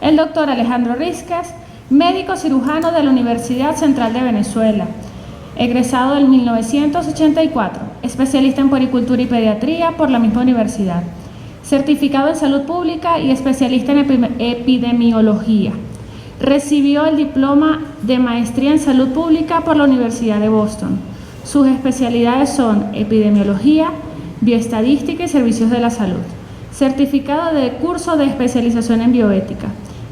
El doctor Alejandro Rizquez, médico cirujano de la Universidad Central de Venezuela, egresado en 1984, especialista en puericultura y pediatría por la misma universidad, certificado en salud pública y especialista en epidemiología. Recibió el diploma de maestría en salud pública por la Universidad de Boston. Sus especialidades son epidemiología, bioestadística y servicios de la salud. Certificado de curso de especialización en bioética.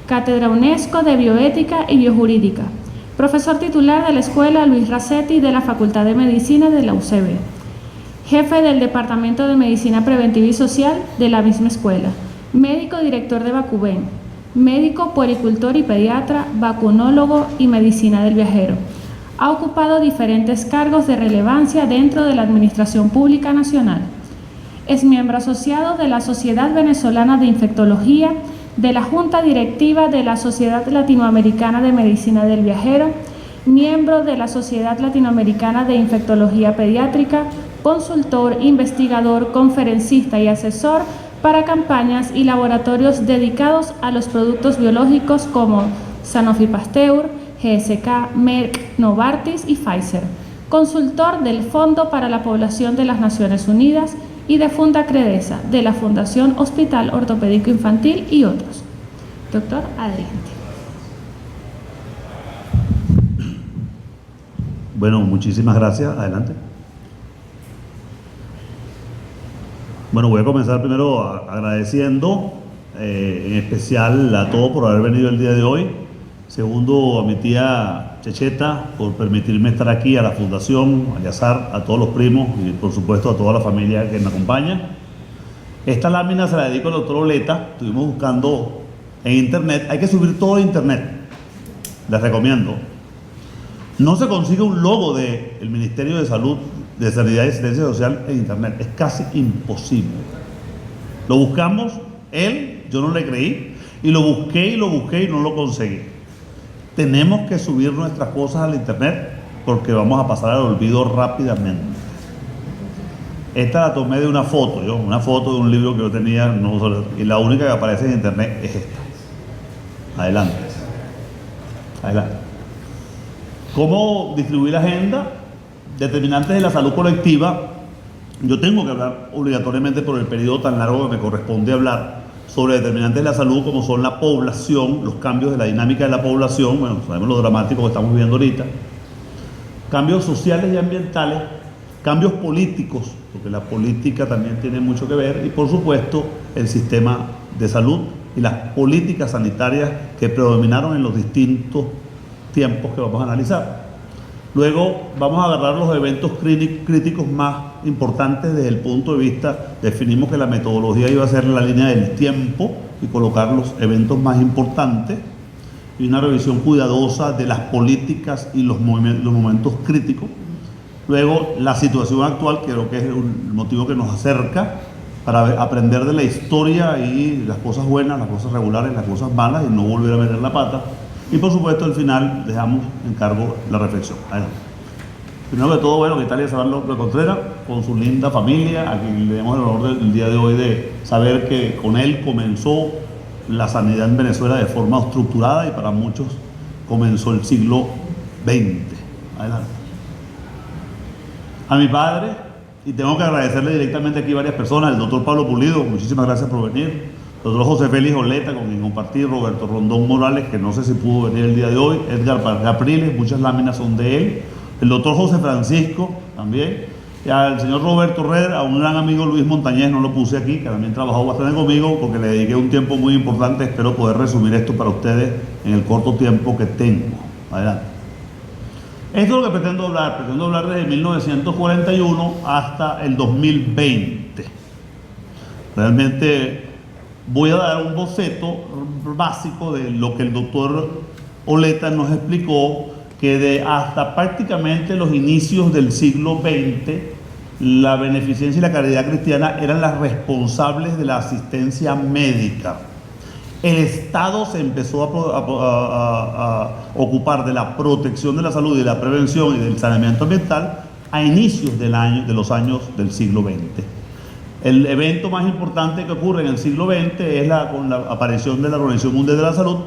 Cátedra UNESCO de Bioética y Biojurídica. Profesor titular de la Escuela Luis Racetti de la Facultad de Medicina de la UCB. Jefe del Departamento de Medicina Preventiva y Social de la misma escuela. Médico director de Vacuven. Médico puericultor y pediatra, vacunólogo y medicina del viajero. Ha ocupado diferentes cargos de relevancia dentro de la Administración Pública Nacional. Es miembro asociado de la Sociedad Venezolana de Infectología, de la Junta Directiva de la Sociedad Latinoamericana de Medicina del Viajero, miembro de la Sociedad Latinoamericana de Infectología Pediátrica, consultor, investigador, conferencista y asesor para campañas y laboratorios dedicados a los productos biológicos como Sanofi Pasteur, GSK, Merck, Novartis y Pfizer. Consultor del Fondo para la Población de las Naciones Unidas y de Funda Credesa, de la Fundación Hospital Ortopédico Infantil y otros. Doctor, adelante. Bueno, muchísimas gracias. Adelante. Bueno, voy a comenzar primero agradeciendo en especial a todos por haber venido el día de hoy. Segundo, a mi tía Checheta por permitirme estar aquí, a la Fundación, a Yazar, a todos los primos y por supuesto a toda la familia que me acompaña. Esta lámina se la dedico al doctor Oleta. Estuvimos buscando en internet. Hay que subir todo a internet. Les recomiendo. No se consigue un logo del Ministerio de Salud, de Sanidad y Asistencia Social en internet. Es casi imposible. Lo buscamos, yo no le creí, y lo busqué y no lo conseguí. Tenemos que subir nuestras cosas al internet porque vamos a pasar al olvido rápidamente. Esta la tomé de una foto de un libro que yo tenía, y la única que aparece en internet es esta. Adelante. Adelante. ¿Cómo distribuir la agenda? Determinantes de la salud colectiva. Yo tengo que hablar obligatoriamente por el periodo tan largo que me corresponde hablar sobre determinantes de la salud como son la población, los cambios de la dinámica de la población, bueno, sabemos lo dramático que estamos viviendo ahorita, cambios sociales y ambientales, cambios políticos, porque la política también tiene mucho que ver, y por supuesto el sistema de salud y las políticas sanitarias que predominaron en los distintos tiempos que vamos a analizar. Luego vamos a agarrar los eventos críticos más importantes desde el punto de vista, definimos que la metodología iba a ser la línea del tiempo y colocar los eventos más importantes y una revisión cuidadosa de las políticas y los momentos críticos. Luego la situación actual, que creo que es el motivo que nos acerca para aprender de la historia y las cosas buenas, las cosas regulares, las cosas malas y no volver a meter la pata. Y por supuesto al final dejamos en cargo la reflexión. Adelante. Primero de todo, bueno, que Italia Sabar López Contreras, con su linda familia, a quien le damos el honor del día de hoy de saber que con él comenzó la sanidad en Venezuela de forma estructurada y para muchos comenzó el siglo XX. Adelante. A mi padre, y tengo que agradecerle directamente aquí a varias personas, el doctor Pablo Pulido, muchísimas gracias por venir. El doctor José Félix Oleta, con quien compartí, Roberto Rondón Morales, que no sé si pudo venir el día de hoy, Edgar Capriles, muchas láminas son de él, el doctor José Francisco también, y al señor Roberto Reder, a un gran amigo Luis Montañez, no lo puse aquí, que también trabajó bastante conmigo, porque le dediqué un tiempo muy importante. Espero poder resumir esto para ustedes en el corto tiempo que tengo. Adelante. Esto es lo que pretendo hablar desde 1941 hasta el 2020. Realmente voy a dar un boceto básico de lo que el doctor Oleta nos explicó, que de hasta prácticamente los inicios del siglo XX, la beneficencia y la caridad cristiana eran las responsables de la asistencia médica. El Estado se empezó a ocupar de la protección de la salud y de la prevención y del saneamiento ambiental a inicios de los años del siglo XX. El evento más importante que ocurre en el siglo XX es con la aparición de la Organización Mundial de la Salud,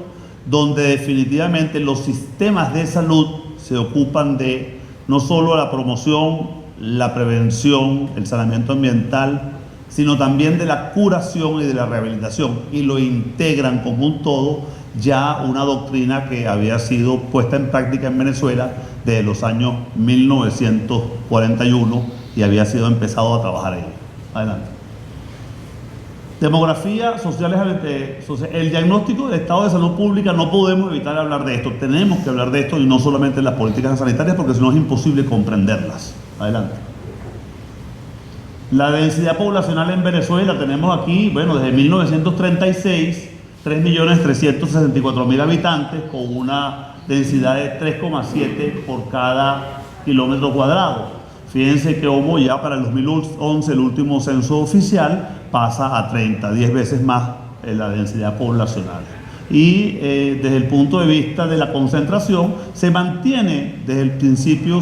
donde definitivamente los sistemas de salud se ocupan de no solo la promoción, la prevención, el saneamiento ambiental, sino también de la curación y de la rehabilitación, y lo integran como un todo, ya una doctrina que había sido puesta en práctica en Venezuela desde los años 1941 y había sido empezado a trabajar ahí. Adelante. Demografía, sociales, el diagnóstico del estado de salud pública, no podemos evitar hablar de esto, tenemos que hablar de esto y no solamente en las políticas sanitarias, porque si no es imposible comprenderlas. Adelante. La densidad poblacional en Venezuela tenemos aquí, bueno, desde 1936, 3.364.000 habitantes, con una densidad de 3,7 por cada kilómetro cuadrado. Fíjense que como ya para el 2011, el último censo oficial, pasa a 30, 10 veces más la densidad poblacional. Y desde el punto de vista de la concentración, se mantiene desde el principio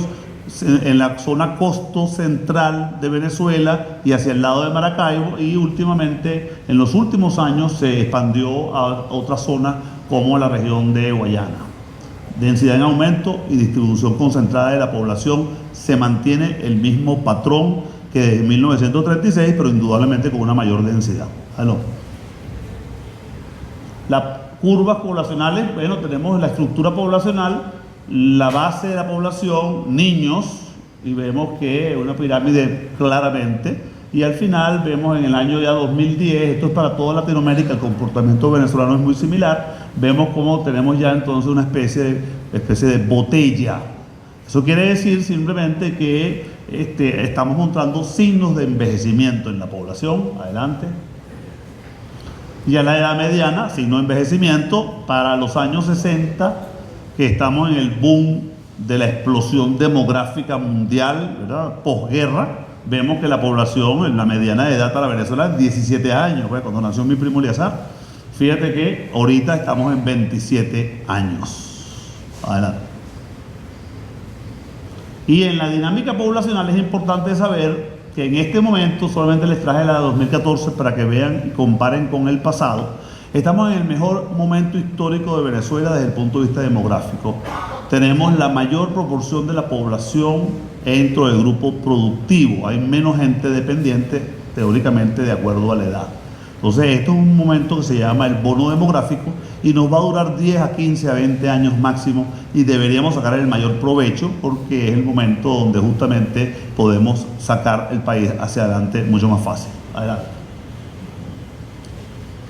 en la zona costo central de Venezuela y hacia el lado de Maracaibo, y últimamente, en los últimos años, se expandió a otras zonas como la región de Guayana. Densidad en aumento y distribución concentrada de la población, se mantiene el mismo patrón que desde 1936, pero indudablemente con una mayor densidad. ¿Aló? Las curvas poblacionales, bueno, tenemos la estructura poblacional, la base de la población, niños, y vemos que es una pirámide claramente, y al final vemos en el año ya 2010, esto es para toda Latinoamérica, el comportamiento venezolano es muy similar, vemos cómo tenemos ya entonces una especie de botella. Eso quiere decir simplemente que estamos mostrando signos de envejecimiento en la población. Adelante. Y a la edad mediana, signo de envejecimiento, para los años 60, que estamos en el boom de la explosión demográfica mundial, ¿verdad? Posguerra, vemos que la población, en la mediana de edad para Venezuela, es 17 años, ¿verdad? Cuando nació mi primo Eliazar. Fíjate que ahorita estamos en 27 años. Adelante. Y en la dinámica poblacional es importante saber que en este momento, solamente les traje la de 2014 para que vean y comparen con el pasado, estamos en el mejor momento histórico de Venezuela desde el punto de vista demográfico. Tenemos la mayor proporción de la población dentro del grupo productivo, hay menos gente dependiente teóricamente de acuerdo a la edad. Entonces esto es un momento que se llama el bono demográfico y nos va a durar 10 a 15 a 20 años máximo, y deberíamos sacar el mayor provecho porque es el momento donde justamente podemos sacar el país hacia adelante mucho más fácil. Adelante.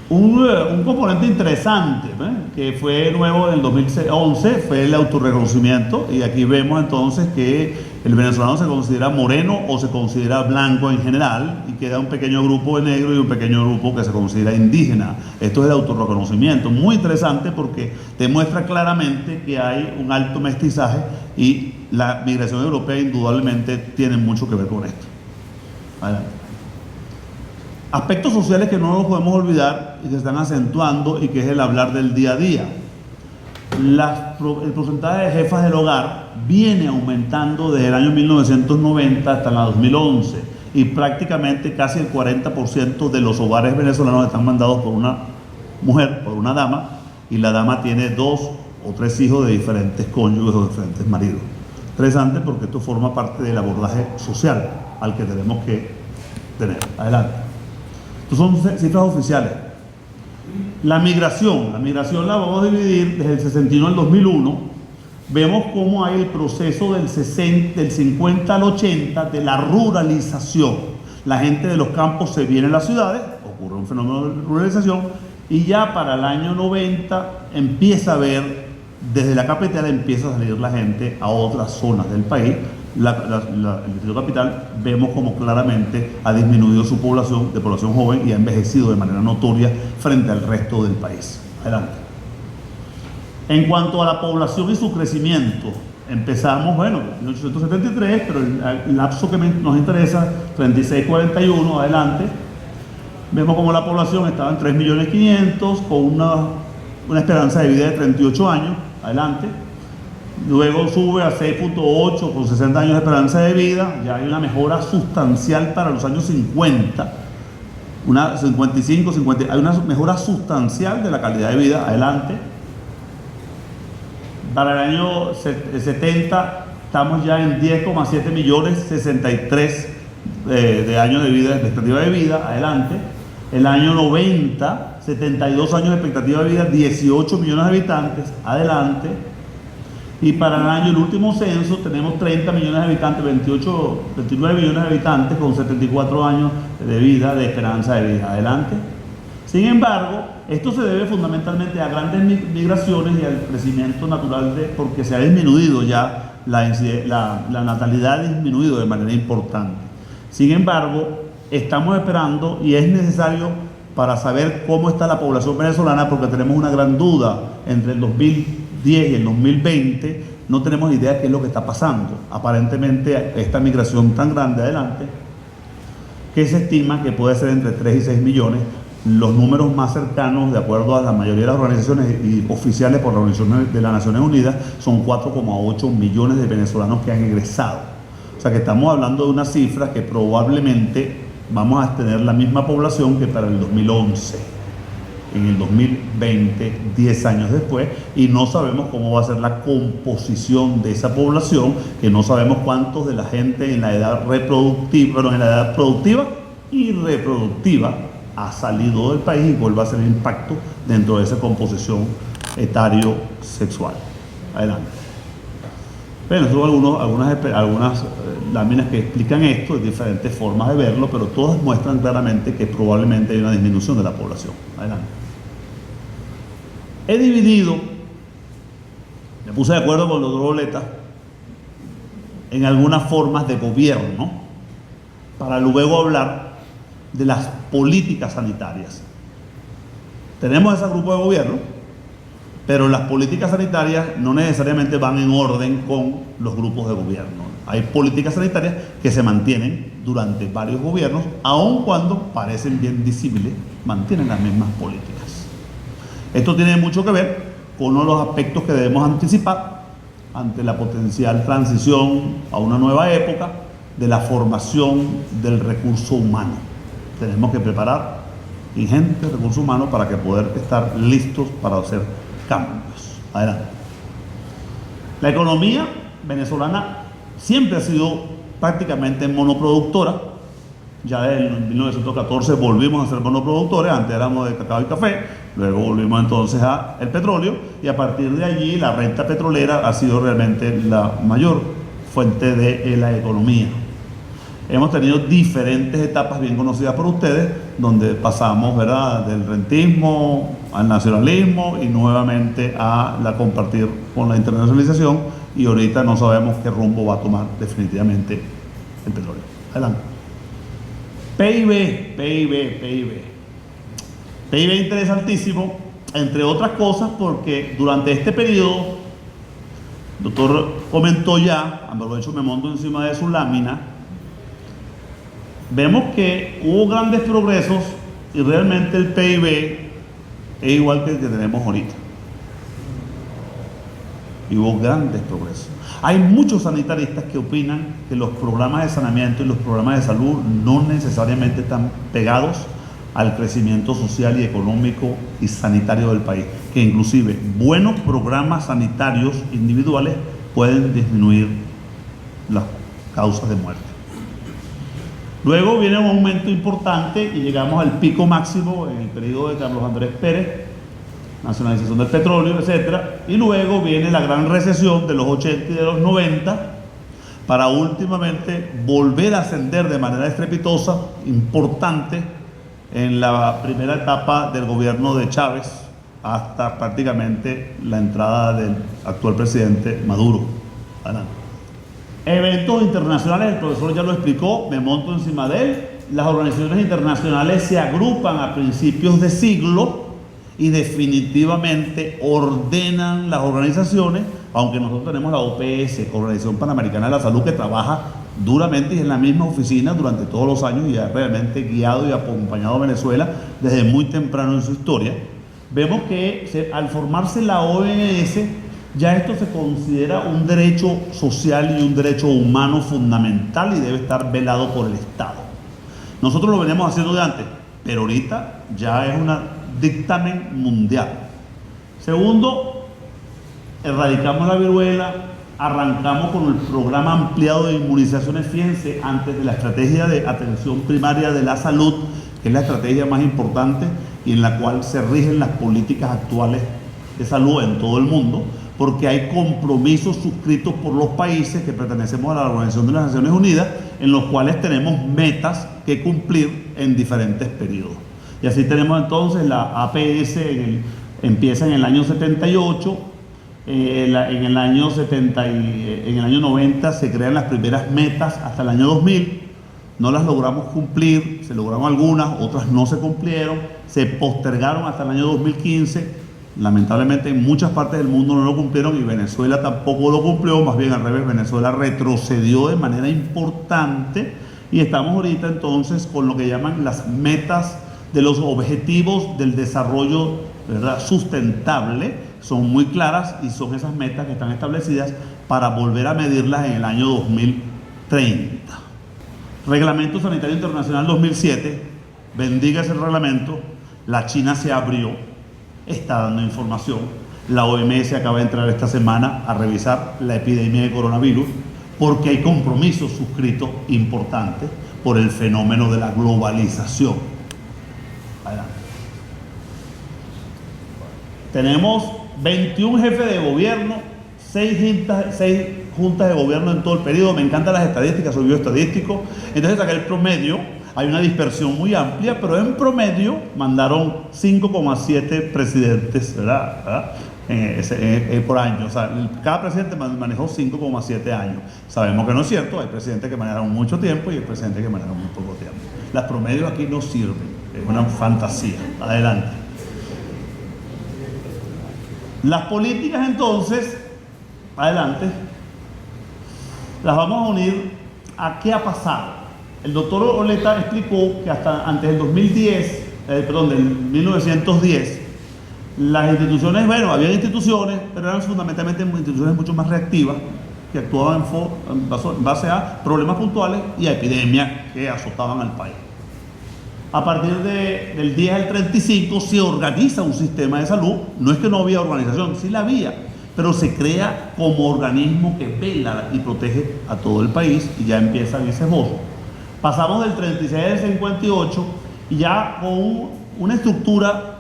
Un componente interesante, que fue nuevo en el 2011 fue el autorreconocimiento, y aquí vemos entonces que el venezolano se considera moreno o se considera blanco en general, y queda un pequeño grupo de negro y un pequeño grupo que se considera indígena. Esto es el autorreconocimiento, muy interesante porque demuestra claramente que hay un alto mestizaje, y la migración europea indudablemente tiene mucho que ver con esto. Adelante. Aspectos sociales que no nos podemos olvidar y que se están acentuando, y que es el hablar del día a día. El porcentaje de jefas del hogar viene aumentando desde el año 1990 hasta el 2011, y prácticamente casi el 40% de los hogares venezolanos están mandados por una mujer, por una dama, y la dama tiene 2 o 3 hijos de diferentes cónyuges o diferentes maridos. Interesante porque esto forma parte del abordaje social al que tenemos que tener. Adelante. Estas son cifras oficiales. La migración la vamos a dividir desde el 61 al 2001. Vemos cómo hay el proceso del 50 al 80 de la ruralización. La gente de los campos se viene a las ciudades, ocurre un fenómeno de ruralización, y ya para el año 90 empieza a ver, desde la capital empieza a salir la gente a otras zonas del país. El distrito capital vemos como claramente ha disminuido su población, de población joven, y ha envejecido de manera notoria frente al resto del país. Adelante. En cuanto a la población y su crecimiento, empezamos, bueno, en 1873, pero el lapso que nos interesa, 36-41, adelante. vemos como la población estaba en 3.500.000, con una esperanza de vida de 38 años, adelante. Luego sube a 6.8 con 60 años de esperanza de vida. Ya hay una mejora sustancial para los años 50, una 55, 50, hay una mejora sustancial de la calidad de vida, adelante. Para el año 70 estamos ya en 10,7 millones, 63 de años de vida, de expectativa de vida, adelante. El año 90, 72 años de expectativa de vida, 18 millones de habitantes, adelante. Y para el año, el último censo, tenemos 30 millones de habitantes, 29 millones de habitantes con 74 años de vida, de esperanza de vida, adelante. Sin embargo, esto se debe fundamentalmente a grandes migraciones y al crecimiento natural, porque se ha disminuido ya, la natalidad ha disminuido de manera importante. Sin embargo, estamos esperando, y es necesario para saber cómo está la población venezolana, porque tenemos una gran duda entre el 2010 y el 2020, no tenemos idea de qué es lo que está pasando. Aparentemente, esta migración tan grande, adelante, que se estima que puede ser entre 3 y 6 millones, los números más cercanos, de acuerdo a la mayoría de las organizaciones y oficiales por la Organización de las Naciones Unidas, son 4,8 millones de venezolanos que han egresado. O sea que estamos hablando de una cifra que probablemente vamos a tener la misma población que para el 2011, en el 2020, 10 años después, y no sabemos cómo va a ser la composición de esa población, que no sabemos cuántos de la gente en la edad reproductiva, en la edad productiva y reproductiva ha salido del país y cuál va a ser el impacto dentro de esa composición etario-sexual. Adelante. Bueno, son algunas láminas que explican esto, de diferentes formas de verlo, pero todas muestran claramente que probablemente hay una disminución de la población. Adelante. He dividido, me puse de acuerdo con los dos boletas, en algunas formas de gobierno, para luego hablar de las políticas sanitarias. Tenemos ese grupo de gobierno, pero las políticas sanitarias no necesariamente van en orden con los grupos de gobierno. Hay políticas sanitarias que se mantienen durante varios gobiernos, aun cuando parecen bien visibles, mantienen las mismas políticas. Esto tiene mucho que ver con uno de los aspectos que debemos anticipar ante la potencial transición a una nueva época de la formación del recurso humano. Tenemos que preparar ingente recurso humano para que poder estar listos para hacer cambios. Adelante. La economía venezolana siempre ha sido prácticamente monoproductora. Ya en 1914 volvimos a ser monoproductores, antes éramos de cacao y café, luego volvimos entonces al petróleo, y a partir de allí la renta petrolera ha sido realmente la mayor fuente de la economía. Hemos tenido diferentes etapas bien conocidas por ustedes, donde pasamos, ¿verdad?, del rentismo al nacionalismo y nuevamente a la compartir con la internacionalización, y ahorita no sabemos qué rumbo va a tomar definitivamente el petróleo. Adelante. PIB interesantísimo, entre otras cosas, porque durante este periodo, el doctor comentó ya, aprovecho, me monto encima de su lámina, vemos que hubo grandes progresos y realmente el PIB es igual que el que tenemos ahorita. Y hubo grandes progresos. Hay muchos sanitaristas que opinan que los programas de saneamiento y los programas de salud no necesariamente están pegados al crecimiento social y económico y sanitario del país, que inclusive buenos programas sanitarios individuales pueden disminuir las causas de muerte. Luego viene un aumento importante y llegamos al pico máximo en el periodo de Carlos Andrés Pérez, nacionalización del petróleo, etc. Y luego viene la gran recesión de los 80 y de los 90, para últimamente volver a ascender de manera estrepitosa, importante, en la primera etapa del gobierno de Chávez, hasta prácticamente la entrada del actual presidente Maduro. Adelante. Eventos internacionales, el profesor ya lo explicó, me monto encima de él. Las organizaciones internacionales se agrupan a principios de siglo y definitivamente ordenan las organizaciones, aunque nosotros tenemos la OPS, Organización Panamericana de la Salud, que trabaja duramente y en la misma oficina durante todos los años y ha realmente guiado y acompañado a Venezuela desde muy temprano en su historia, vemos que al formarse la OMS, ya esto se considera un derecho social y un derecho humano fundamental y debe estar velado por el Estado. Nosotros lo veníamos haciendo de antes, pero ahorita ya es un dictamen mundial. Segundo, erradicamos la viruela, arrancamos con el programa ampliado de inmunizaciones, fíjense, antes de la estrategia de atención primaria de la salud, que es la estrategia más importante y en la cual se rigen las políticas actuales de salud en todo el mundo, porque hay compromisos suscritos por los países que pertenecemos a la Organización de las Naciones Unidas, en los cuales tenemos metas que cumplir en diferentes periodos. Y así tenemos entonces la APS, empieza en el año 78, en el año 90 se crean las primeras metas hasta el año 2000, no las logramos cumplir, se lograron algunas, otras no se cumplieron, se postergaron hasta el año 2015, lamentablemente en muchas partes del mundo no lo cumplieron y Venezuela tampoco lo cumplió, más bien al revés, Venezuela retrocedió de manera importante y estamos ahorita entonces con lo que llaman las metas de los objetivos del desarrollo, ¿verdad?, sustentable, son muy claras y son esas metas que están establecidas para volver a medirlas en el año 2030. Reglamento Sanitario Internacional 2007, bendiga ese reglamento, la China se abrió, está dando información, la OMS acaba de entrar esta semana a revisar la epidemia de coronavirus porque hay compromisos suscritos importantes por el fenómeno de la globalización. Adelante. Tenemos 21 jefes de gobierno, 6 juntas de gobierno en todo el periodo. Me encantan las estadísticas, soy bioestadístico. Entonces saqué el promedio, hay una dispersión muy amplia, pero en promedio mandaron 5,7 presidentes, ¿verdad? Por año. O sea, cada presidente manejó 5,7 años. Sabemos que no es cierto, hay presidentes que manejaron mucho tiempo y hay presidentes que manejaron muy poco tiempo. Las promedios aquí no sirven, es una fantasía. Adelante. Las políticas entonces, adelante, las vamos a unir a qué ha pasado. El doctor Oleta explicó que hasta antes del 1910, las instituciones, bueno, había instituciones, pero eran fundamentalmente instituciones mucho más reactivas, que actuaban en base a problemas puntuales y a epidemias que azotaban al país. A partir del 10 al 35 se organiza un sistema de salud, no es que no había organización, sí la había, pero se crea como organismo que vela y protege a todo el país y ya empieza a irse voz. Pasamos del 36 al 58 y ya con una estructura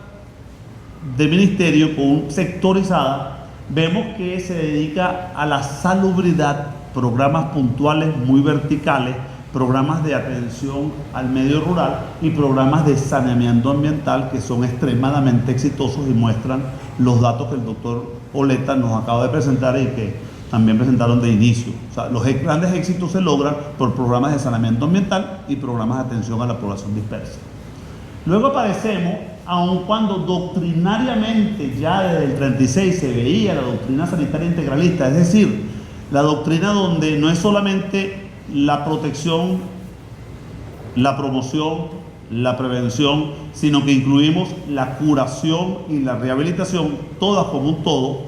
de ministerio sectorizada, vemos que se dedica a la salubridad, programas puntuales muy verticales, programas de atención al medio rural y programas de saneamiento ambiental que son extremadamente exitosos y muestran los datos que el doctor Oleta nos acaba de presentar y que también presentaron de inicio. O sea, los grandes éxitos se logran por programas de saneamiento ambiental y programas de atención a la población dispersa. Luego aparecemos, aun cuando doctrinariamente ya desde el 36 se veía la doctrina sanitaria integralista, es decir, la doctrina donde no es solamente la protección, la promoción, la prevención, sino que incluimos la curación y la rehabilitación, todas como un todo,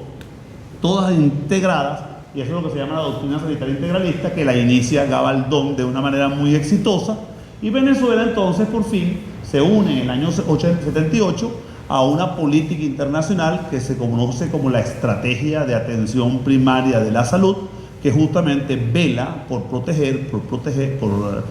todas integradas, y eso es lo que se llama la doctrina sanitaria integralista, que la inicia Gabaldón de una manera muy exitosa, y Venezuela entonces por fin se une en el año 78 a una política internacional que se conoce como la Estrategia de Atención Primaria de la Salud, que justamente vela por proteger, por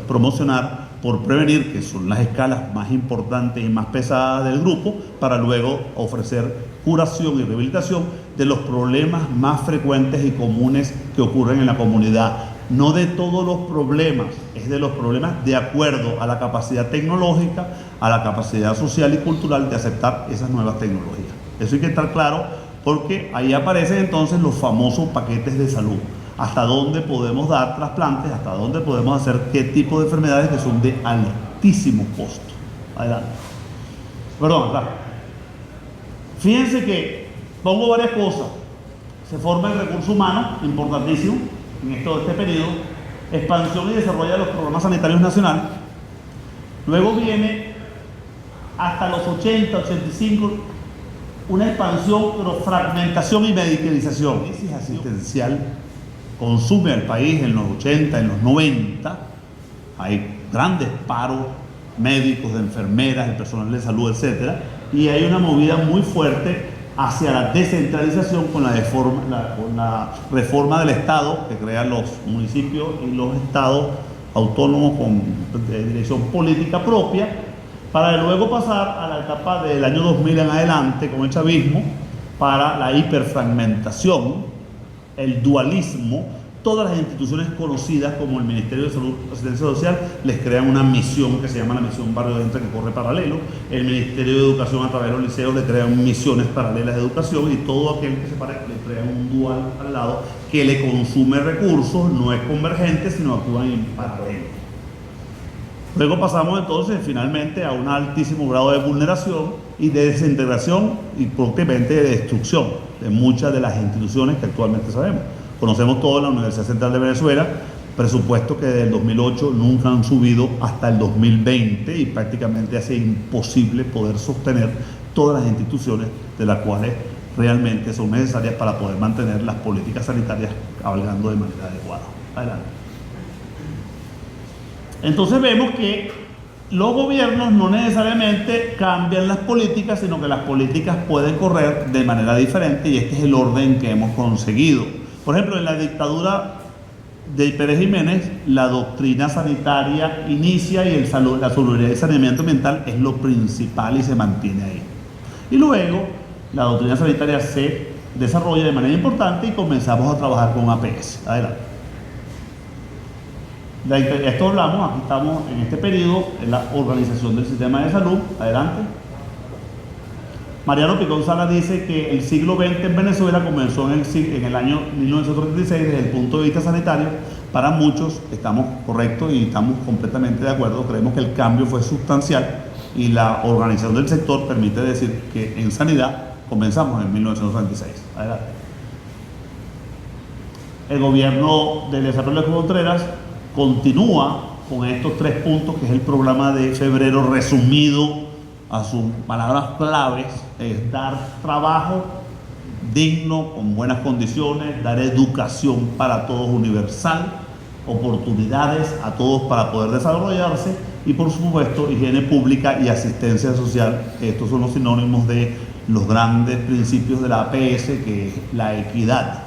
promocionar, por prevenir, que son las escalas más importantes y más pesadas del grupo, para luego ofrecer curación y rehabilitación de los problemas más frecuentes y comunes que ocurren en la comunidad. No de todos los problemas, es de los problemas de acuerdo a la capacidad tecnológica, a la capacidad social y cultural de aceptar esas nuevas tecnologías. Eso hay que estar claro, porque ahí aparecen entonces los famosos paquetes de salud. Hasta dónde podemos dar trasplantes, hasta dónde podemos hacer qué tipo de enfermedades que son de altísimo costo. Adelante. Perdón, acá. Fíjense que pongo varias cosas. Se forma el recurso humano, importantísimo, en este periodo. expansión y desarrollo de los programas sanitarios nacionales. Luego viene hasta los 80, 85, una expansión, pero fragmentación y medicalización. La crisis asistencial consume al país en los 80, en los 90. Hay grandes paros médicos, de enfermeras, de personal de salud, etc. Y hay una movida muy fuerte hacia la descentralización con la reforma del Estado, que crea los municipios y los estados autónomos con dirección política propia, para luego pasar a la etapa del año 2000 en adelante con el chavismo, para la hiperfragmentación, el dualismo. Todas las instituciones conocidas como el Ministerio de Salud y Asistencia Social les crean una misión que se llama la misión Barrio Adentro, que corre paralelo. El Ministerio de Educación a través de los liceos le crean misiones paralelas de educación, y todo aquel que se parezca le crea un dual al lado que le consume recursos, no es convergente, sino actúan en paralelo. Luego pasamos entonces finalmente a un altísimo grado de vulneración y de desintegración y propiamente de destrucción de muchas de las instituciones que actualmente sabemos. Conocemos toda la Universidad Central de Venezuela, presupuestos que desde el 2008 nunca han subido hasta el 2020, y prácticamente hace imposible poder sostener todas las instituciones de las cuales realmente son necesarias para poder mantener las políticas sanitarias cabalgando de manera adecuada. Adelante. Entonces vemos que los gobiernos no necesariamente cambian las políticas, sino que las políticas pueden correr de manera diferente, y este es el orden que hemos conseguido. Por ejemplo, en la dictadura de Pérez Jiménez, la doctrina sanitaria inicia y la seguridad y saneamiento ambiental es lo principal y se mantiene ahí. Y luego la doctrina sanitaria se desarrolla de manera importante y comenzamos a trabajar con APS. Adelante. De esto hablamos, aquí estamos en este periodo, en la organización del sistema de salud. Adelante. Mariano Picón Sala dice que el siglo XX en Venezuela comenzó en el año 1936 desde el punto de vista sanitario. Para muchos estamos correctos y estamos completamente de acuerdo. Creemos que el cambio fue sustancial y la organización del sector permite decir que en sanidad comenzamos en 1936. Adelante. El gobierno de Desarrollo de Contreras continúa con estos 3 puntos, que es el programa de febrero resumido a sus palabras claves: es dar trabajo digno, con buenas condiciones, dar educación para todos universal, oportunidades a todos para poder desarrollarse, y por supuesto higiene pública y asistencia social. Estos son los sinónimos de los grandes principios de la APS, que es la equidad.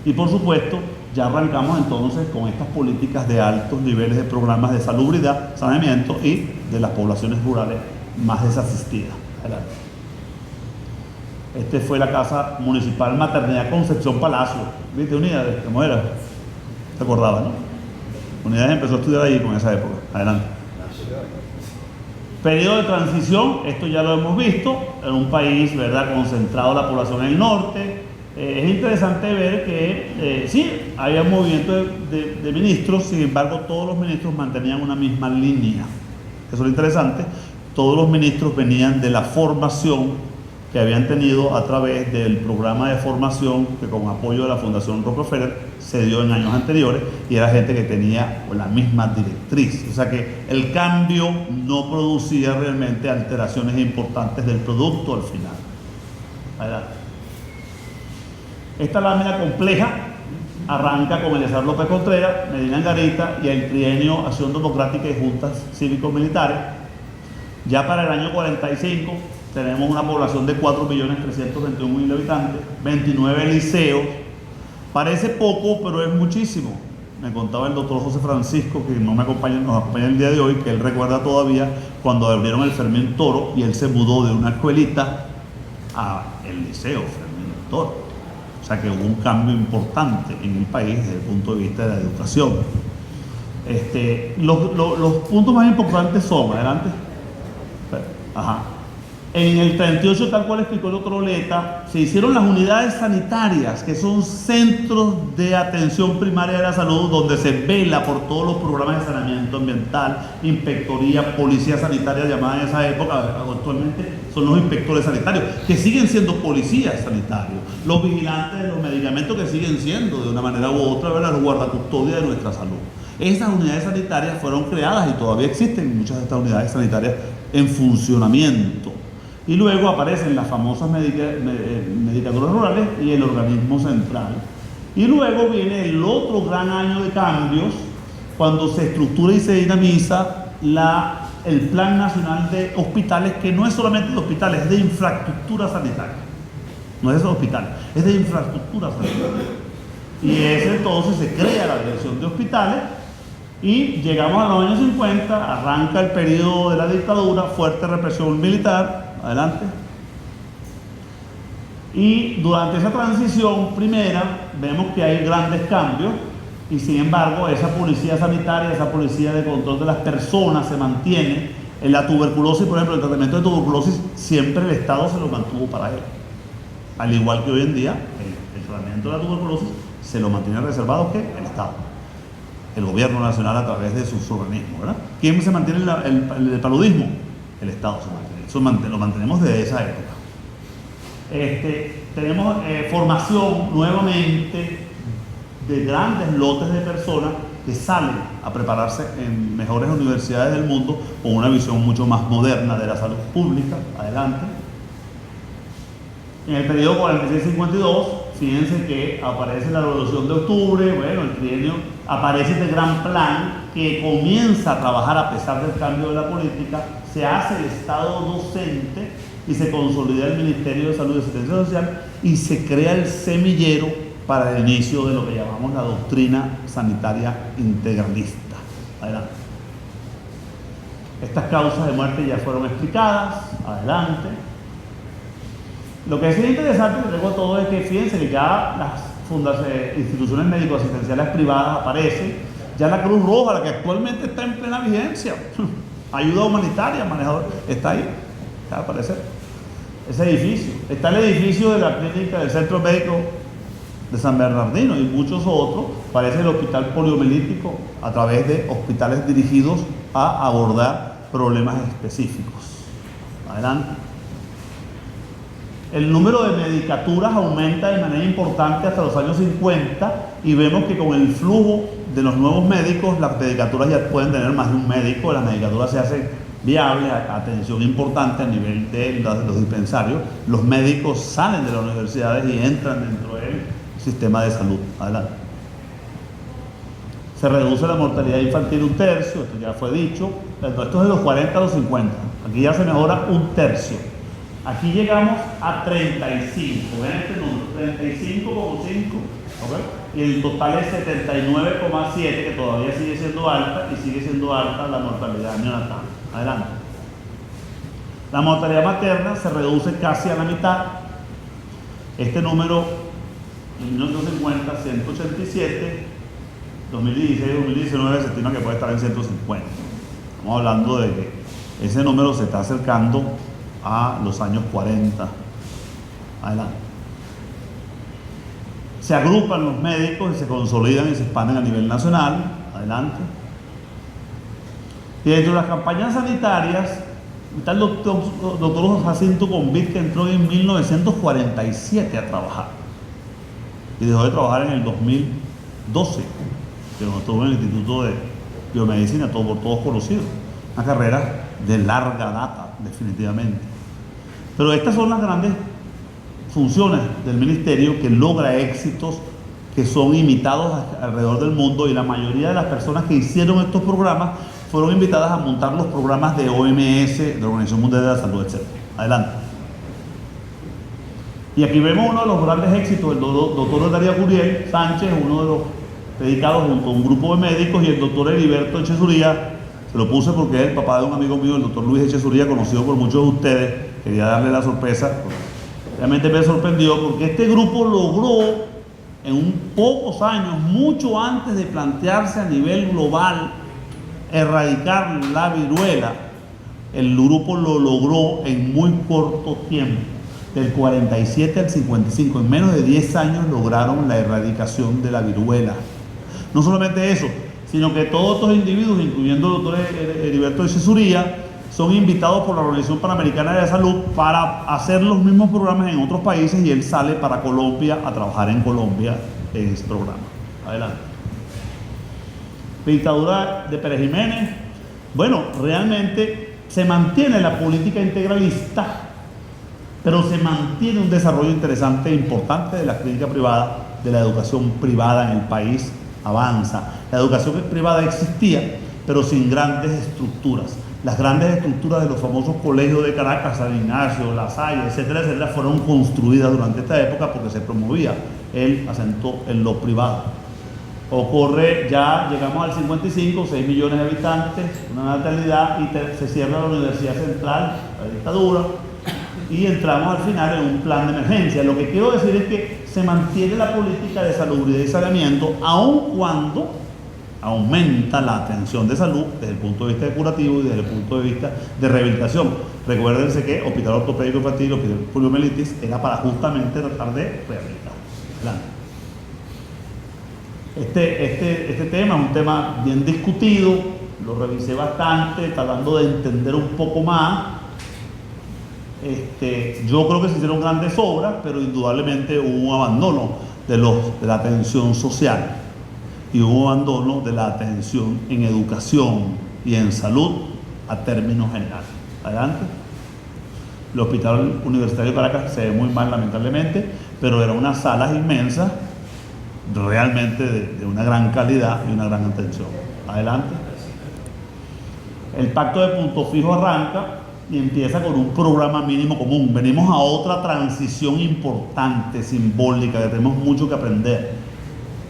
Y por supuesto ya arrancamos entonces con estas políticas de altos niveles de programas de salubridad, saneamiento y de las poblaciones rurales más desasistidas. Adelante. Este fue la Casa Municipal Maternidad Concepción Palacio. ¿Viste? Unidades, ¿cómo era? ¿Te acordabas, no? Unidades empezó a estudiar ahí con esa época. Adelante. Periodo de transición, esto ya lo hemos visto, en un país, ¿verdad?, concentrado la población en el norte. Es interesante ver que sí, había movimiento de ministros, sin embargo todos los ministros mantenían una misma línea. Eso es lo interesante. Todos los ministros venían de la formación que habían tenido a través del programa de formación que, con apoyo de la Fundación Rockefeller, se dio en años anteriores, y era gente que tenía la misma directriz. O sea que el cambio no producía realmente alteraciones importantes del producto al final. Adelante. Esta lámina compleja arranca con Eliezer López Contreras, Medina Angarita y el trienio Acción Democrática y Juntas Cívico-Militares. Ya para el año 45 tenemos una población de 4.321.000 habitantes, 29 liceos. Parece poco, pero es muchísimo. Me contaba el doctor José Francisco, que nos acompaña el día de hoy, que él recuerda todavía cuando abrieron el Fermín Toro y él se mudó de una escuelita a el liceo Fermín Toro. O sea que hubo un cambio importante en el país desde el punto de vista de la educación. Los puntos más importantes son, adelante. Ajá. En el 38, tal cual explicó el doctor Oleta, se hicieron las unidades sanitarias, que son centros de atención primaria de la salud, donde se vela por todos los programas de saneamiento ambiental, inspectoría, policía sanitaria llamada en esa época, actualmente son los inspectores sanitarios, que siguen siendo policías sanitarios, los vigilantes de los medicamentos que siguen siendo, de una manera u otra, los guardacustodia de nuestra salud. Esas unidades sanitarias fueron creadas y todavía existen muchas de estas unidades sanitarias en funcionamiento. Y luego aparecen las famosas medicaturas rurales y el organismo central. Y luego viene el otro gran año de cambios, cuando se estructura y se dinamiza el Plan Nacional de Hospitales, que no es solamente de hospitales, es de infraestructura sanitaria. No es de hospitales, es de infraestructura sanitaria. Y entonces se crea la Dirección de Hospitales y llegamos a los años 50, arranca el periodo de la dictadura, fuerte represión militar. Adelante. Y durante esa transición primera vemos que hay grandes cambios y sin embargo esa policía sanitaria, esa policía de control de las personas se mantiene. En la tuberculosis, por ejemplo, el tratamiento de tuberculosis siempre el Estado se lo mantuvo para él. Al igual que hoy en día el tratamiento de la tuberculosis se lo mantiene reservado que el Estado, el gobierno nacional a través de sus organismos, ¿verdad? ¿Quién se mantiene el paludismo? El Estado se mantiene. Eso lo mantenemos desde esa época. Tenemos formación nuevamente de grandes lotes de personas que salen a prepararse en mejores universidades del mundo con una visión mucho más moderna de la salud pública. Adelante. En el periodo 46-52, fíjense que aparece la Revolución de Octubre, bueno, el trienio, aparece este gran plan que comienza a trabajar a pesar del cambio de la política, se hace el Estado docente y se consolida el Ministerio de Salud y Asistencia Social y se crea el semillero para el inicio de lo que llamamos la doctrina sanitaria integralista. Adelante. Estas causas de muerte ya fueron explicadas. Adelante. Lo que es interesante que traigo todo es que fíjense que ya las instituciones médico-asistenciales privadas aparecen, ya la Cruz Roja, la que actualmente está en plena vigencia, ayuda humanitaria, manejador, está ahí, ya aparece ese edificio. Está el edificio de la clínica del Centro Médico de San Bernardino y muchos otros, parece el hospital poliomielítico a través de hospitales dirigidos a abordar problemas específicos. Adelante. El número de medicaturas aumenta de manera importante hasta los años 50 y vemos que con el flujo de los nuevos médicos, las medicaturas ya pueden tener más de un médico, las medicaturas se hacen viables, atención importante a nivel de los dispensarios, los médicos salen de las universidades y entran dentro del sistema de salud. Adelante. Se reduce la mortalidad infantil un tercio, esto ya fue dicho, esto es de los 40 a los 50, aquí ya se mejora un tercio. Aquí llegamos a 35, ven este número, 35,5, ¿okay? Y el total es 79,7, que todavía sigue siendo alta y sigue siendo alta la mortalidad neonatal. Adelante. La mortalidad materna se reduce casi a la mitad. Este número, en 1950, 187, 2016-2019 se estima que puede estar en 150. Estamos hablando de que ese número se está acercando a los años 40. Adelante. Se agrupan los médicos y se consolidan y se expanden a nivel nacional. Adelante. Y dentro de las campañas sanitarias está el doctor Jacinto Convit, que entró en 1947 a trabajar y dejó de trabajar en el 2012, que no estuvo en el Instituto de Biomedicina, por todos conocidos. Una carrera de larga data, definitivamente. Pero estas son las grandes funciones del ministerio que logra éxitos que son imitados alrededor del mundo, y la mayoría de las personas que hicieron estos programas fueron invitadas a montar los programas de OMS, de la Organización Mundial de la Salud, etc. Adelante. Y aquí vemos uno de los grandes éxitos del doctor Darío Curiel Sánchez, uno de los dedicados junto a un grupo de médicos, y el doctor Heriberto Echezuría. Se lo puse porque es el papá de un amigo mío, el doctor Luis Echezuría, conocido por muchos de ustedes. Quería darle la sorpresa. Realmente me sorprendió porque este grupo logró en pocos años, mucho antes de plantearse a nivel global erradicar la viruela, el grupo lo logró en muy corto tiempo, del 47 al 55, en menos de 10 años lograron la erradicación de la viruela. No solamente eso, sino que todos estos individuos, incluyendo el doctor Heriberto de Cesuría, son invitados por la Organización Panamericana de la Salud para hacer los mismos programas en otros países y él sale para Colombia a trabajar en Colombia en ese programa. Adelante. Dictadura de Pérez Jiménez. Bueno, realmente se mantiene la política integralista, pero se mantiene un desarrollo interesante e importante de la clínica privada, de la educación privada en el país, avanza. La educación privada existía, pero sin grandes estructuras. Las grandes estructuras de los famosos colegios de Caracas, San Ignacio, La Salle, etcétera, etcétera, fueron construidas durante esta época porque se promovía el acento en lo privado. Ocurre, ya llegamos al 55, 6 millones de habitantes, una natalidad, y se cierra la Universidad Central, la dictadura, y entramos al final en un plan de emergencia. Lo que quiero decir es que se mantiene la política de salubridad y saneamiento, aun cuando aumenta la atención de salud desde el punto de vista curativo y desde el punto de vista de rehabilitación. Recuérdense que Hospital Ortopédico Infantil, Hospital Poliomielitis, era para justamente tratar de rehabilitar. Este tema es un tema bien discutido, lo revisé bastante, tratando de entender un poco más. Yo creo que se hicieron grandes obras, pero indudablemente hubo un abandono de la atención social y hubo un abandono de la atención en educación y en salud a términos generales. Adelante. El Hospital Universitario de Caracas se ve muy mal, lamentablemente, pero eran unas salas inmensas, realmente de una gran calidad y una gran atención. Adelante. El pacto de punto fijo arranca y empieza con un programa mínimo común. Venimos a otra transición importante, simbólica, que tenemos mucho que aprender.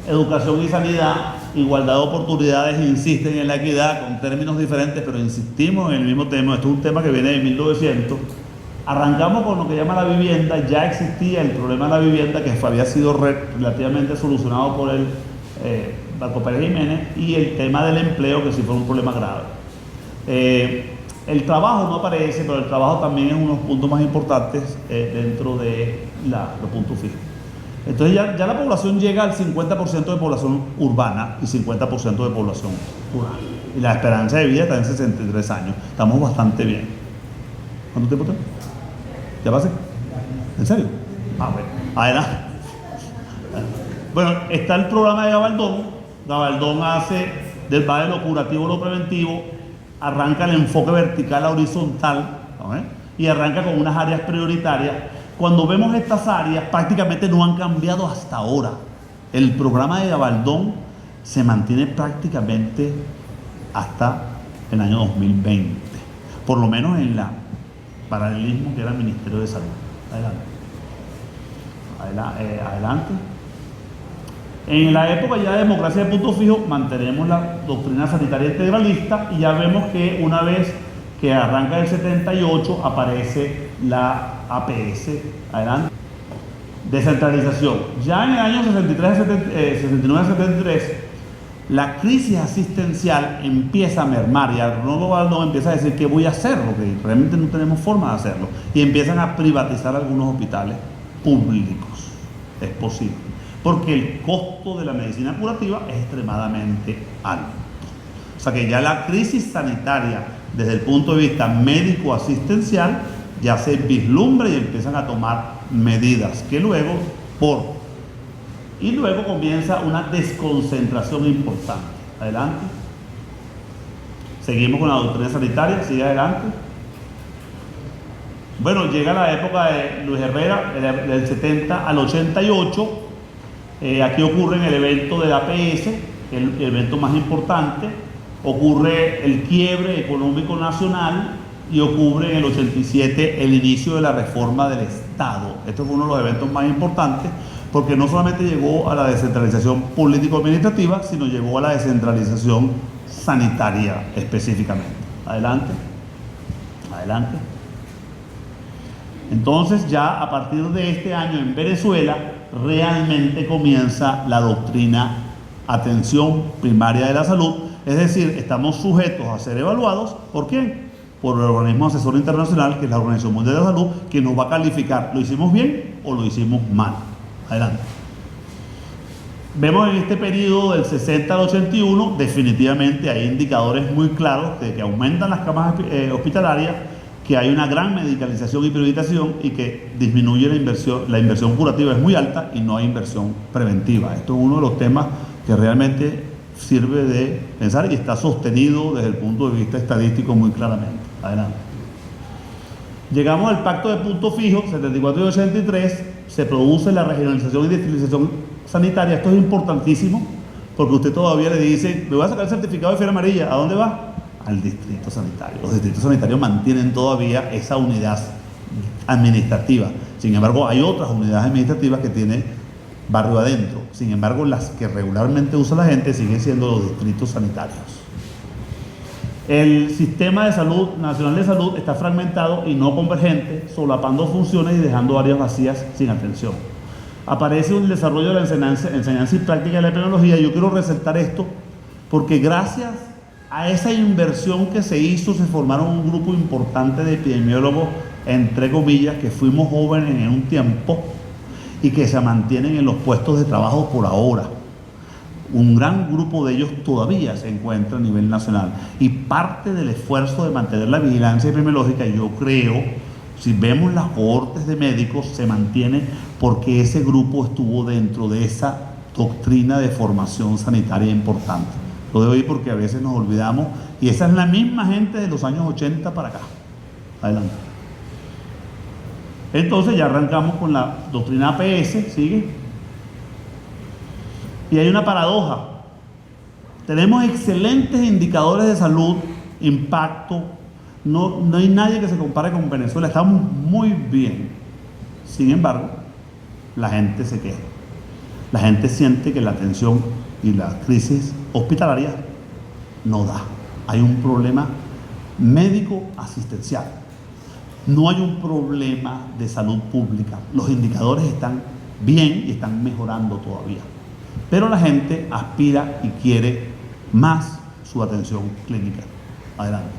Educación y sanidad, igualdad de oportunidades, insisten en la equidad con términos diferentes, pero insistimos en el mismo tema. Esto es un tema que viene de 1900. Arrancamos con lo que llama la vivienda. Ya existía el problema de la vivienda, que había sido relativamente solucionado por el Barco Pérez Jiménez, y el tema del empleo, que sí fue un problema grave. El trabajo no aparece, pero el trabajo también es uno de los puntos más importantes dentro de los puntos fijos. Entonces ya la población llega al 50% de población urbana y 50% de población rural. Y la esperanza de vida está en 63 años. Estamos bastante bien. ¿Cuánto tiempo tengo? ¿Ya pasé? ¿En serio? Bueno. Adelante. Bueno, está el programa de Gabaldón. Gabaldón va de lo curativo a lo preventivo, arranca el enfoque vertical a horizontal, ¿no? Y arranca con unas áreas prioritarias. Cuando vemos estas áreas, prácticamente no han cambiado hasta ahora. El programa de Gabaldón se mantiene prácticamente hasta el año 2020, por lo menos en la paralelismo que era el Ministerio de Salud. Adelante. En la época ya de democracia de punto fijo, mantenemos la doctrina sanitaria integralista, y ya vemos que una vez que arranca el 78 aparece la APS. Adelante. Descentralización. Ya en el año 69-73, la crisis asistencial empieza a mermar y Arnoldo Gabaldón empieza a decir ¿qué voy a hacer? Porque realmente no tenemos forma de hacerlo. Y empiezan a privatizar algunos hospitales públicos. Es posible. Porque el costo de la medicina curativa es extremadamente alto. O sea que ya la crisis sanitaria desde el punto de vista médico-asistencial ya se vislumbra y empiezan a tomar medidas que luego comienza una desconcentración importante. Adelante. Seguimos con la doctrina sanitaria, sigue adelante. Bueno, llega la época de Luis Herrera, del 70 al 88. Aquí ocurre el evento de la APS, el evento más importante. Ocurre el quiebre económico nacional y ocurre en el 87 el inicio de la reforma del Estado. Este fue uno de los eventos más importantes porque no solamente llegó a la descentralización político-administrativa, sino llegó a la descentralización sanitaria específicamente. Adelante. Adelante. Entonces ya a partir de este año en Venezuela realmente comienza la doctrina atención primaria de la salud, es decir, estamos sujetos a ser evaluados. ¿Por qué? por el organismo asesor internacional, que es la Organización Mundial de la Salud, que nos va a calificar, ¿lo hicimos bien o lo hicimos mal? Adelante. Vemos en este periodo del 60 al 81, definitivamente hay indicadores muy claros de que aumentan las camas hospitalarias, que hay una gran medicalización y priorización y que disminuye la inversión curativa es muy alta y no hay inversión preventiva. Esto es uno de los temas que realmente sirve de pensar y está sostenido desde el punto de vista estadístico muy claramente. Adelante. Llegamos al pacto de punto fijo, 74 y 83, se produce la regionalización y districtualización sanitaria. Esto es importantísimo porque usted todavía le dice, me voy a sacar el certificado de fiebre amarilla, ¿a dónde va? Al distrito sanitario. Los distritos sanitarios mantienen todavía esa unidad administrativa. Sin embargo, hay otras unidades administrativas que tienen barrio adentro. Sin embargo, las que regularmente usa la gente siguen siendo los distritos sanitarios. El sistema de salud nacional de salud está fragmentado y no convergente, solapando funciones y dejando áreas vacías sin atención. Aparece un desarrollo de la enseñanza y práctica de la epidemiología. Yo quiero resaltar esto porque gracias a esa inversión que se hizo, se formaron un grupo importante de epidemiólogos, entre comillas, que fuimos jóvenes en un tiempo y que se mantienen en los puestos de trabajo por ahora. Un gran grupo de ellos todavía se encuentra a nivel nacional y parte del esfuerzo de mantener la vigilancia epidemiológica, yo creo, si vemos las cohortes de médicos, se mantiene porque ese grupo estuvo dentro de esa doctrina de formación sanitaria importante. Lo debo decir porque a veces nos olvidamos y esa es la misma gente de los años 80 para acá. Adelante. Entonces ya arrancamos con la doctrina APS, sigue. Y hay una paradoja. Tenemos excelentes indicadores de salud, impacto. No hay nadie que se compare con Venezuela. Estamos muy bien. Sin embargo, la gente se queja. La gente siente que la atención y la crisis hospitalaria no da. Hay un problema médico asistencial. No hay un problema de salud pública. Los indicadores están bien y están mejorando todavía. Pero la gente aspira y quiere más su atención clínica. Adelante.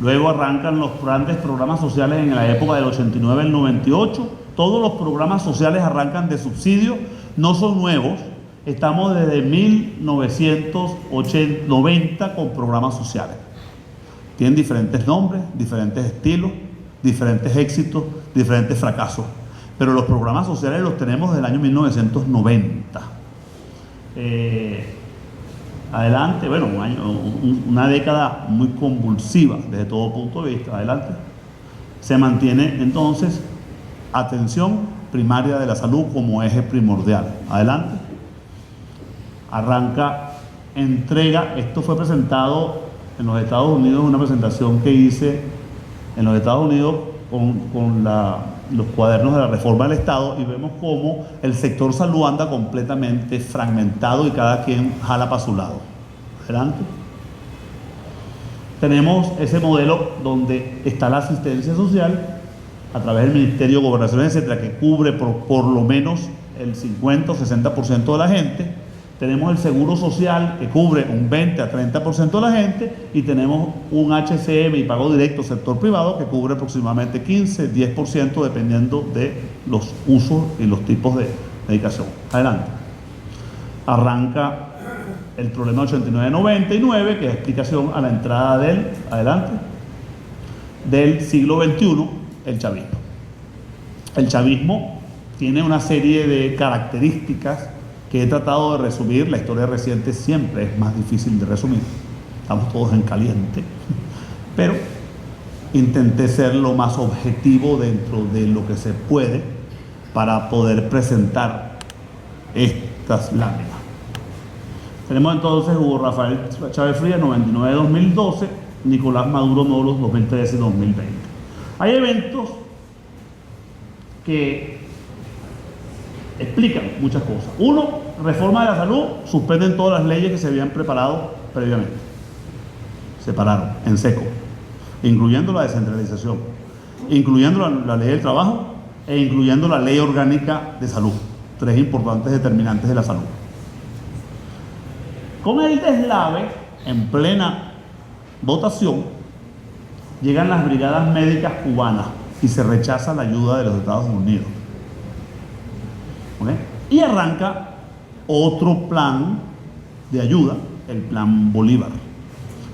Luego arrancan los grandes programas sociales en la época del 89 al 98. Todos los programas sociales arrancan de subsidio, no son nuevos. Estamos desde 1990 con programas sociales. Tienen diferentes nombres, diferentes estilos, diferentes éxitos, diferentes fracasos. Pero los programas sociales los tenemos desde el año 1990. Adelante, bueno, una década muy convulsiva desde todo punto de vista. Adelante. Se mantiene entonces atención primaria de la salud como eje primordial. Adelante. Arranca entrega. Esto fue presentado en los Estados Unidos, una presentación que hice en los Estados Unidos con los cuadernos de la reforma del Estado, y vemos cómo el sector salud anda completamente fragmentado y cada quien jala para su lado. Adelante. Tenemos ese modelo donde está la asistencia social a través del Ministerio de Gobernación, etcétera, que cubre por lo menos el 50 o 60% de la gente. Tenemos el seguro social que cubre un 20 a 30% de la gente, y tenemos un HCM y pago directo sector privado que cubre aproximadamente 15, 10% dependiendo de los usos y los tipos de medicación. Adelante. Arranca el problema 89-99, que es explicación a la entrada del siglo XXI, el chavismo. El chavismo tiene una serie de características que he tratado de resumir. La historia reciente siempre es más difícil de resumir, estamos todos en caliente, pero intenté ser lo más objetivo dentro de lo que se puede para poder presentar estas láminas. Tenemos entonces Hugo Rafael Chávez Frías, 99-2012, Nicolás Maduro Moros, 2013 y 2020. Hay eventos que explican muchas cosas. Uno, reforma de la salud, suspenden todas las leyes que se habían preparado previamente. Se pararon en seco, incluyendo la descentralización, incluyendo la ley del trabajo e incluyendo la ley orgánica de salud. Tres importantes determinantes de la salud. Con el deslave, en plena votación, llegan las brigadas médicas cubanas y se rechaza la ayuda de los Estados Unidos. ¿Ok? Y arranca otro plan de ayuda, el Plan Bolívar,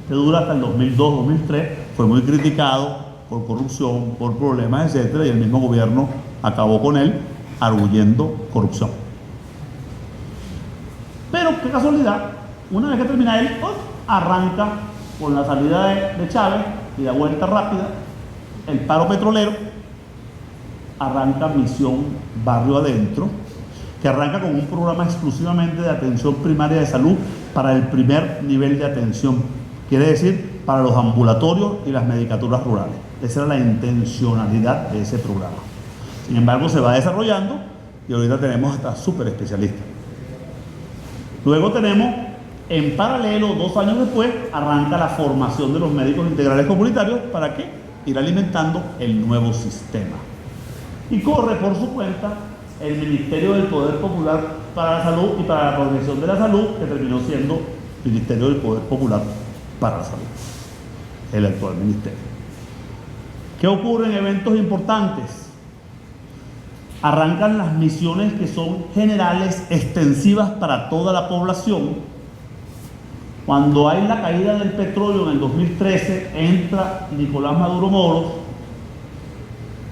que dura hasta el 2002-2003, fue muy criticado por corrupción, por problemas, etcétera, y el mismo gobierno acabó con él, arguyendo corrupción. Pero qué casualidad, una vez que termina él, arranca con la salida de Chávez y la vuelta rápida, el paro petrolero, arranca Misión Barrio Adentro, que arranca con un programa exclusivamente de atención primaria de salud para el primer nivel de atención, quiere decir para los ambulatorios y las medicaturas rurales. Esa era la intencionalidad de ese programa. Sin embargo, se va desarrollando y ahorita tenemos hasta súper especialistas. Luego tenemos, en paralelo, 2 años después, arranca la formación de los médicos integrales comunitarios. ¿Para qué? Ir alimentando el nuevo sistema. Y corre por su cuenta el Ministerio del Poder Popular para la Salud y para la Protección de la Salud, que terminó siendo Ministerio del Poder Popular para la Salud, el actual ministerio. ¿Qué ocurre en eventos importantes? Arrancan las misiones que son generales, extensivas para toda la población. Cuando hay la caída del petróleo en el 2013, entra Nicolás Maduro Moros.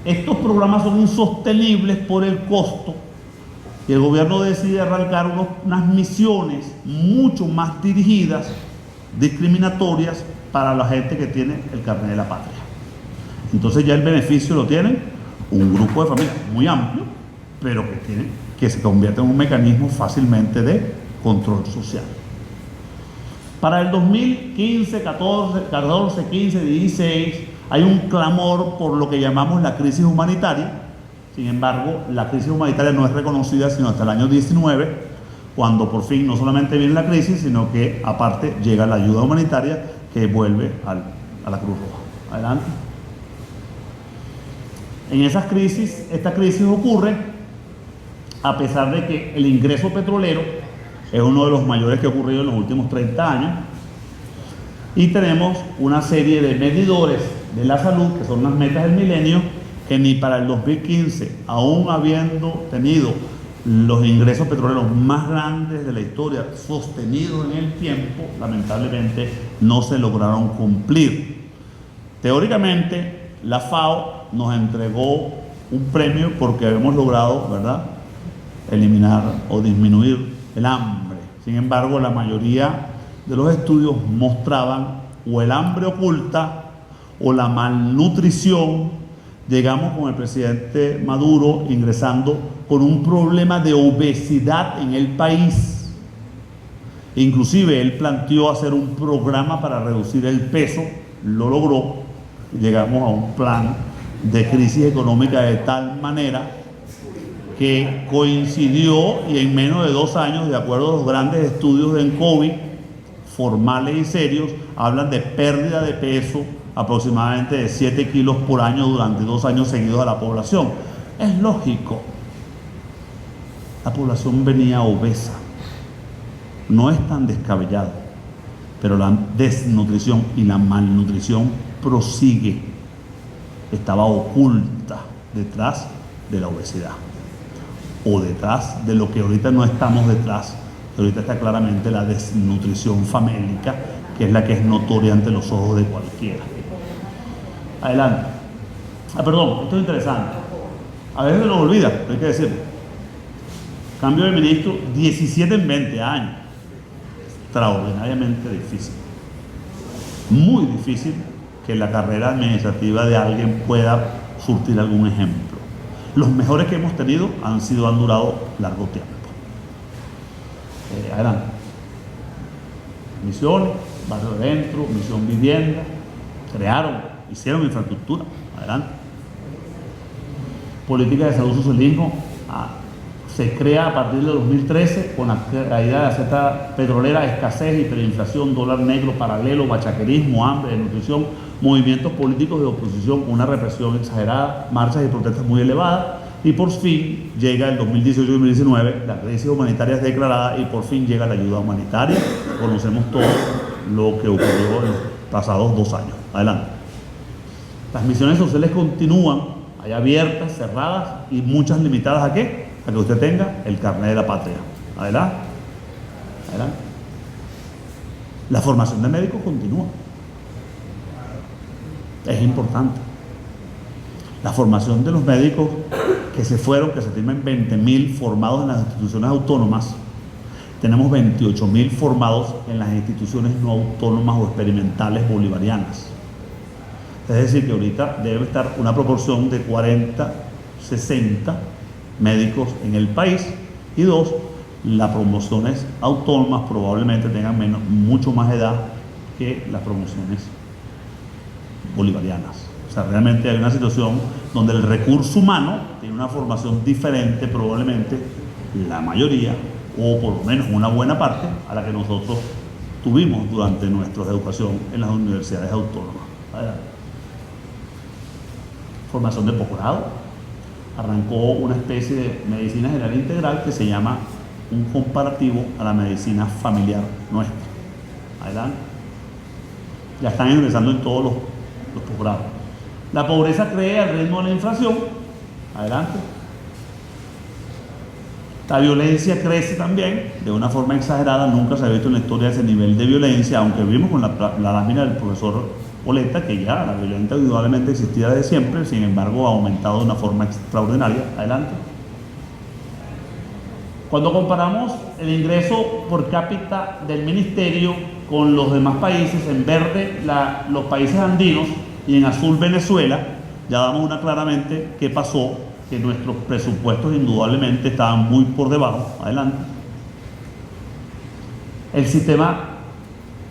Estos programas son insostenibles por el costo y el gobierno decide arrancar unas misiones mucho más dirigidas, discriminatorias para la gente que tiene el carnet de la patria. Entonces ya el beneficio lo tienen un grupo de familias muy amplio, pero que se convierte en un mecanismo fácilmente de control social. Para el 2015, 14, 15, 16, hay un clamor por lo que llamamos la crisis humanitaria. Sin embargo, la crisis humanitaria no es reconocida sino hasta el año 19, cuando por fin no solamente viene la crisis, sino que aparte llega la ayuda humanitaria que vuelve a la Cruz Roja. Adelante. En esas crisis, esta crisis ocurre a pesar de que el ingreso petrolero es uno de los mayores que ha ocurrido en los últimos 30 años, y tenemos una serie de medidores de la salud, que son las metas del milenio, que ni para el 2015, aún habiendo tenido los ingresos petroleros más grandes de la historia sostenidos en el tiempo, lamentablemente no se lograron cumplir. Teóricamente, la FAO nos entregó un premio porque hemos logrado, ¿verdad?, eliminar o disminuir el hambre. Sin embargo, la mayoría de los estudios mostraban o el hambre oculta o la malnutrición. Llegamos con el presidente Maduro ingresando con un problema de obesidad en el país. Inclusive él planteó hacer un programa para reducir el peso, lo logró, y llegamos a un plan de crisis económica de tal manera que coincidió, y en menos de 2 años, de acuerdo a los grandes estudios de COVID, formales y serios, hablan de pérdida de peso aproximadamente de 7 kilos por año durante 2 años seguidos a la población. Es lógico, la población venía obesa, no es tan descabellado, pero la desnutrición y la malnutrición prosigue, estaba oculta detrás de la obesidad, o detrás de lo que ahorita no estamos detrás, que ahorita está claramente la desnutrición famélica, que es la que es notoria ante los ojos de cualquiera. Adelante. Perdón, esto es interesante. A veces se nos olvida, pero hay que decirlo. Cambio de ministro, 17 en 20 años. Extraordinariamente difícil. Muy difícil que la carrera administrativa de alguien pueda surtir algún ejemplo. Los mejores que hemos tenido han durado largo tiempo. Adelante. Misiones, barrio adentro, misión vivienda, hicieron infraestructura. Adelante. Política de salud socialismo se crea a partir de 2013 con la caída de la cesta petrolera, escasez, hiperinflación, dólar negro, paralelo, bachaquerismo, hambre, desnutrición, movimientos políticos de oposición, una represión exagerada, marchas y protestas muy elevadas, y por fin llega el 2018-2019, la crisis humanitaria es declarada y por fin llega la ayuda humanitaria. Conocemos todo lo que ocurrió pasados 2 años. Adelante. Las misiones sociales continúan, hay abiertas, cerradas y muchas limitadas ¿a qué? A que usted tenga el carnet de la patria. Adelante. Adelante. La formación de médicos continúa. Es importante. La formación de los médicos que se fueron, que se tienen 20.000 formados en las instituciones autónomas. Tenemos 28.000 formados en las instituciones no autónomas o experimentales bolivarianas. Es decir, que ahorita debe estar una proporción de 40, 60 médicos en el país y 2, las promociones autónomas probablemente tengan mucho más edad que las promociones bolivarianas. O sea, realmente hay una situación donde el recurso humano tiene una formación diferente, probablemente la mayoría, o por lo menos una buena parte, a la que nosotros tuvimos durante nuestra educación en las universidades autónomas. Adelante. Formación de posgrado. Arrancó una especie de medicina general integral que se llama un comparativo a la medicina familiar nuestra. Adelante. Ya están ingresando en todos los posgrados. La pobreza crece al ritmo de la inflación. Adelante. La violencia crece también de una forma exagerada. Nunca se ha visto en la historia ese nivel de violencia, aunque vimos con la lámina del profesor Oleta que ya la violencia indudablemente existía desde siempre, sin embargo ha aumentado de una forma extraordinaria. Adelante. Cuando comparamos el ingreso por cápita del ministerio con los demás países, en verde los países andinos y en azul Venezuela, ya damos una claramente qué pasó, que nuestros presupuestos indudablemente estaban muy por debajo. Adelante. El sistema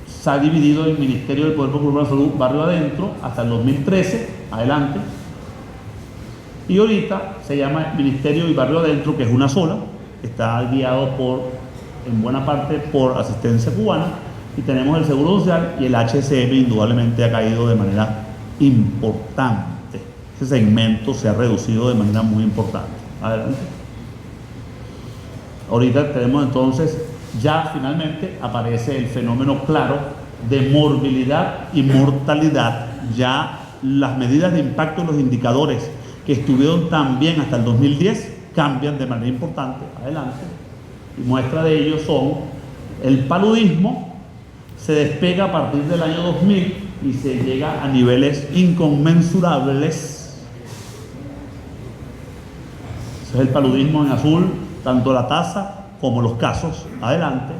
se ha dividido en Ministerio del Poder Popular de la Salud barrio adentro hasta el 2013. Adelante. Y ahorita se llama Ministerio y Barrio Adentro, que es una sola, que está guiado en buena parte por Asistencia Cubana, y tenemos el Seguro Social, y el HCM indudablemente ha caído de manera importante. Ese segmento se ha reducido de manera muy importante. Adelante. Ahorita tenemos entonces, ya finalmente aparece el fenómeno claro de morbilidad y mortalidad. Ya las medidas de impacto en los indicadores que estuvieron también hasta el 2010 cambian de manera importante. Adelante. Y muestra de ello son el paludismo, se despega a partir del año 2000 y se llega a niveles inconmensurables. Ese es el paludismo en azul, tanto la tasa como los casos. Adelante.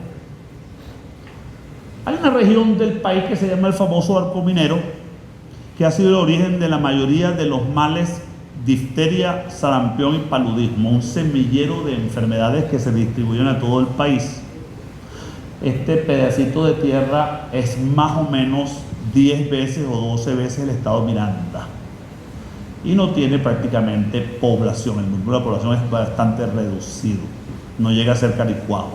Hay una región del país que se llama el famoso arco minero, que ha sido el origen de la mayoría de los males: difteria, sarampión y paludismo, un semillero de enfermedades que se distribuyen a todo el país. Este pedacito de tierra es más o menos 10 veces o 12 veces el estado Miranda y no tiene prácticamente población. El número de población es bastante reducido, no llega a ser Caricuao.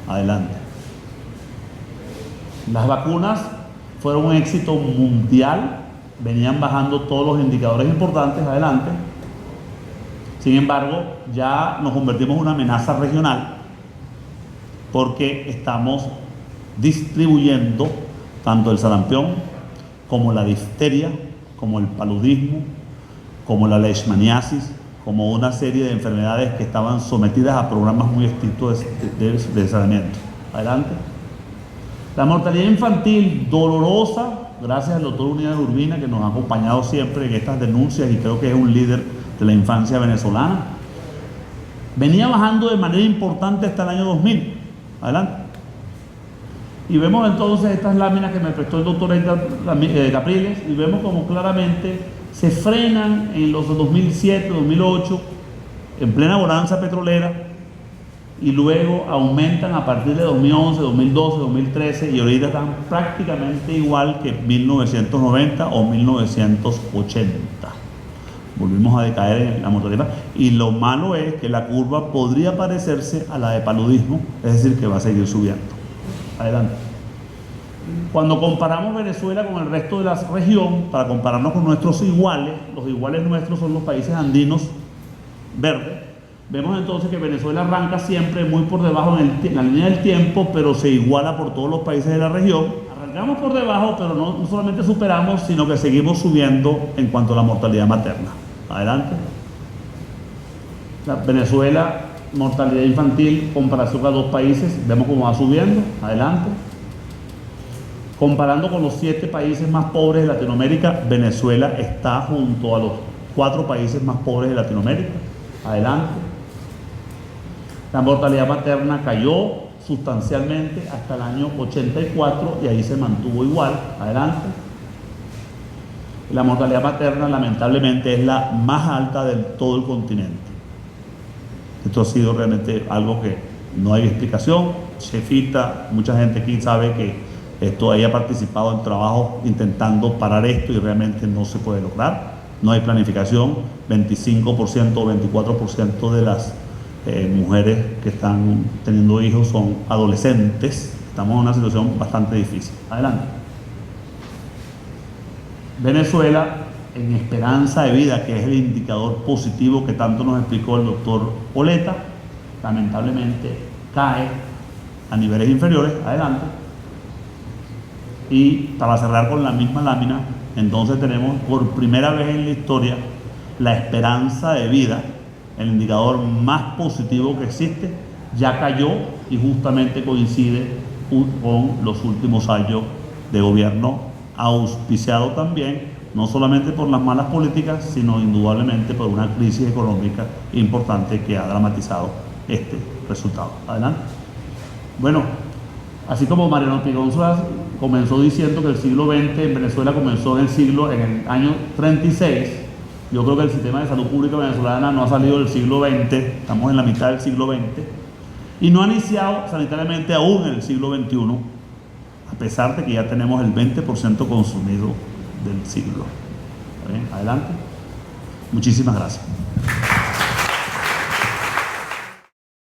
Adelante. Las vacunas fueron un éxito mundial, venían bajando todos los indicadores importantes. Adelante. Sin embargo, ya nos convertimos en una amenaza regional porque estamos distribuyendo tanto el sarampión como la difteria, como el paludismo, como la leishmaniasis, como una serie de enfermedades que estaban sometidas a programas muy estrictos de saneamiento. Adelante. La mortalidad infantil dolorosa, gracias al doctor Unidad Urbina, que nos ha acompañado siempre en estas denuncias y creo que es un líder de la infancia venezolana, venía bajando de manera importante hasta el año 2000. Adelante. Y vemos entonces estas láminas que me prestó el doctor Capriles y vemos como claramente se frenan en los 2007, 2008, en plena bonanza petrolera, y luego aumentan a partir de 2011, 2012, 2013 y ahorita están prácticamente igual que 1990 o 1980. Volvimos a decaer en la mortalidad y lo malo es que la curva podría parecerse a la de paludismo, es decir, que va a seguir subiendo. Adelante. Cuando comparamos Venezuela con el resto de la región, para compararnos con nuestros iguales, los iguales nuestros son los países andinos verdes, vemos entonces que Venezuela arranca siempre muy por debajo en la línea del tiempo, pero se iguala por todos los países de la región. quedamos por debajo, pero no solamente superamos, sino que seguimos subiendo en cuanto a la mortalidad materna. Adelante. Venezuela, mortalidad infantil, en comparación con 2 países, vemos cómo va subiendo. Adelante. Comparando con los 7 países más pobres de Latinoamérica, Venezuela está junto a los 4 países más pobres de Latinoamérica. Adelante. La mortalidad materna cayó sustancialmente hasta el año 84 y ahí se mantuvo igual. Adelante. La mortalidad materna lamentablemente es la más alta de todo el continente. Esto ha sido realmente algo que no hay explicación. Chefita, mucha gente aquí sabe que esto haya participado en trabajo intentando parar esto y realmente no se puede lograr. No hay planificación. 25% o 24% de las mujeres que están teniendo hijos son adolescentes. Estamos en una situación bastante difícil. Adelante. Venezuela, en esperanza de vida, que es el indicador positivo que tanto nos explicó el doctor Oleta, lamentablemente cae a niveles inferiores. Adelante. Y para cerrar con la misma lámina, entonces tenemos por primera vez en la historia la esperanza de vida, el indicador más positivo que existe, ya cayó y justamente coincide con los últimos años de gobierno auspiciado también, no solamente por las malas políticas, sino indudablemente por una crisis económica importante que ha dramatizado este resultado. Adelante. Bueno, así como Mariano Pigonzola comenzó diciendo que el siglo XX en Venezuela comenzó en el año 36, yo creo que el sistema de salud pública venezolana no ha salido del siglo XX, estamos en la mitad del siglo XX, y no ha iniciado sanitariamente aún en el siglo XXI, a pesar de que ya tenemos el 20% consumido del siglo. ¿Bien? Adelante. Muchísimas gracias.